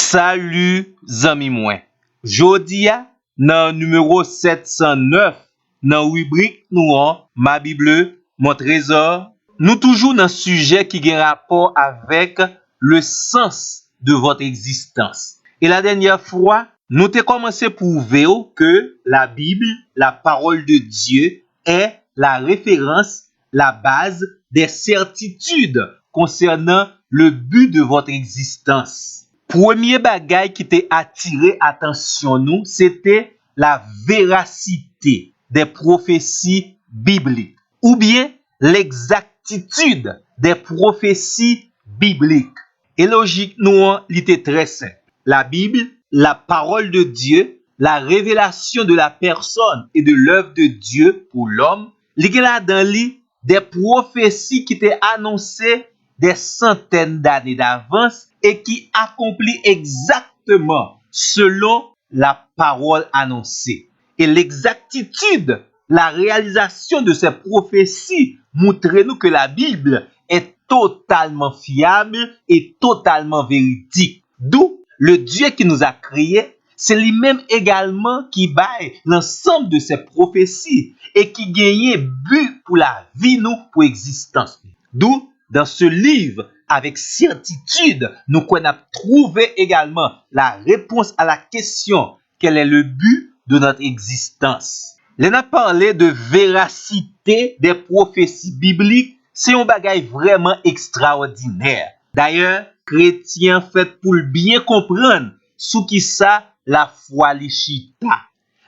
Salut zami mwen. Jodi a nan numéro 709 nan rubrique nou an Ma Bible, mon trésor, nous toujours dans sujet qui gen rapport avec le sens de votre existence. Et la dernière fois, nous t'ai commencé prouver que la Bible, la parole de Dieu, est la référence, la base des certitudes concernant le but de votre existence. Premier bagay qui t'a attiré attention nous, c'était la véracité des prophéties bibliques ou bien l'exactitude des prophéties bibliques. Et logique nous, il était très simple. La Bible, la parole de Dieu, la révélation de la personne et de l'œuvre de Dieu pour l'homme, il y a dans lui des prophéties qui étaient annoncées des centaines d'années d'avance et qui accomplit exactement selon la parole annoncée. Et l'exactitude, la réalisation de ces prophéties montre-nous que la Bible est totalement fiable et totalement véridique. D'où le Dieu qui nous a créés, c'est lui-même également qui baille l'ensemble de ces prophéties et qui gagne but pour la vie, nous, pour existence. D'où, dans ce livre, avec certitude, nous connaissons trouvé également la réponse à la question quel est le but de notre existence. L'on a parlé de véracité des prophéties bibliques, c'est un bagage vraiment extraordinaire. D'ailleurs, chrétien fait pour bien comprendre sous qui ça la foi li chita.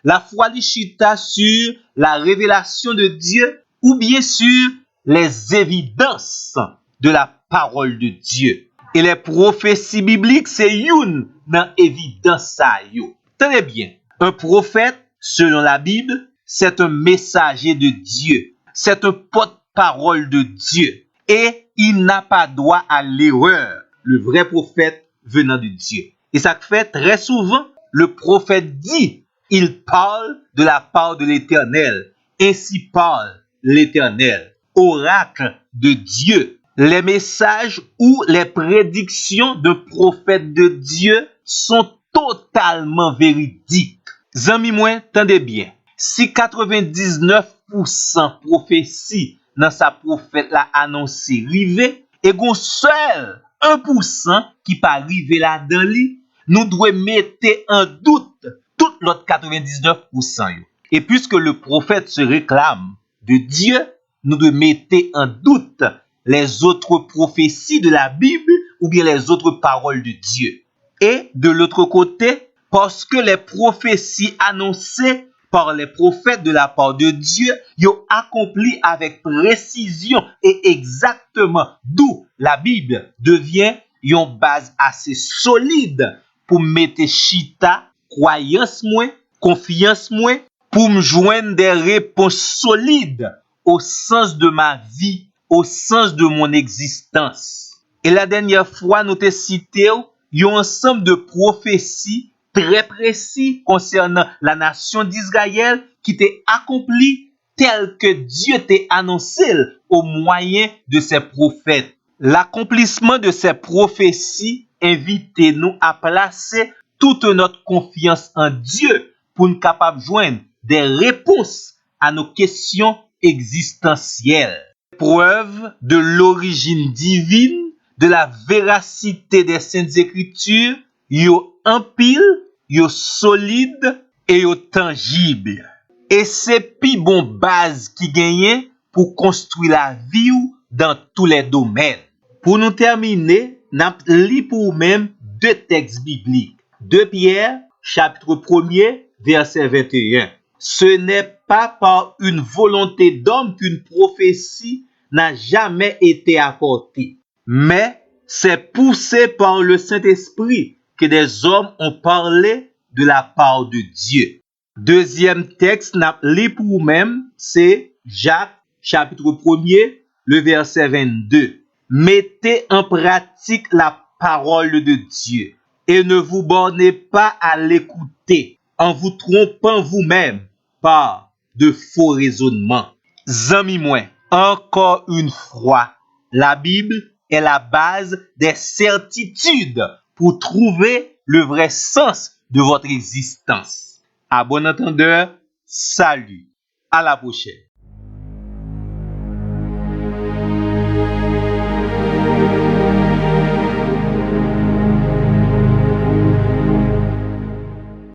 La foi li chita sur la révélation de Dieu ou bien sur les évidences de la parole de Dieu. Et les prophéties bibliques, c'est une dans évidence ça yo. Tenez bien, un prophète, selon la Bible, c'est un messager de Dieu. C'est un porte-parole de Dieu. Et il n'a pas droit à l'erreur. Le vrai prophète venant de Dieu. Et ça fait très souvent, le prophète dit, il parle de la part de l'Éternel. Ainsi parle l'Éternel, oracle de Dieu. Les messages ou les prédictions de prophètes de Dieu sont totalement véridiques. Zami mwen, tendez bien. Si 99% prophétie dans sa prophète la annoncé rivé, et gon seul 1% qui pas rivé là dans li, nous devons mettre en doute tout l'autre 99% yo. Et puisque le prophète se réclame de Dieu, nous devons mettre en doute les autres prophéties de la Bible ou bien les autres paroles de Dieu. Et de l'autre côté, parce que les prophéties annoncées par les prophètes de la part de Dieu, yo accompli avec précision et exactement, d'où la Bible devient une base assez solide pour mettre chita, croyance moins, confiance moins, pour me joindre des réponses solides au sens de ma vie, au sens de mon existence. Et la dernière fois, nous t'ai cité un ensemble de prophéties très précis concernant la nation d'Israël qui t'est accompli tel que Dieu t'a annoncé au moyen de ses prophètes. L'accomplissement de ces prophéties invite nous à placer toute notre confiance en Dieu pour nous capables de joindre des réponses à nos questions existentielles. Preuve de l'origine divine, de la véracité des Saintes Écritures, yo en pile, yo solide et yo tangible. Et c'est pi bon base qui gagne pour construire la vie dans tous les domaines. Pour nous terminer, n'a li pour même deux textes bibliques. 2 Pierre, chapitre 1er, verset 21. Ce n'est pas par une volonté d'homme qu'une prophétie n'a jamais été apportée, mais c'est poussé par le Saint-Esprit que des hommes ont parlé de la part de Dieu. Deuxième texte, n'a li pour même, c'est Jacques, chapitre 1er, le verset 22. Mettez en pratique la parole de Dieu et ne vous bornez pas à l'écouter en vous trompant vous-même par de faux raisonnements. Zami mwen, encore une fois, la Bible est la base des certitudes pour trouver le vrai sens de votre existence. À bon entendeur, salut. À la prochaine.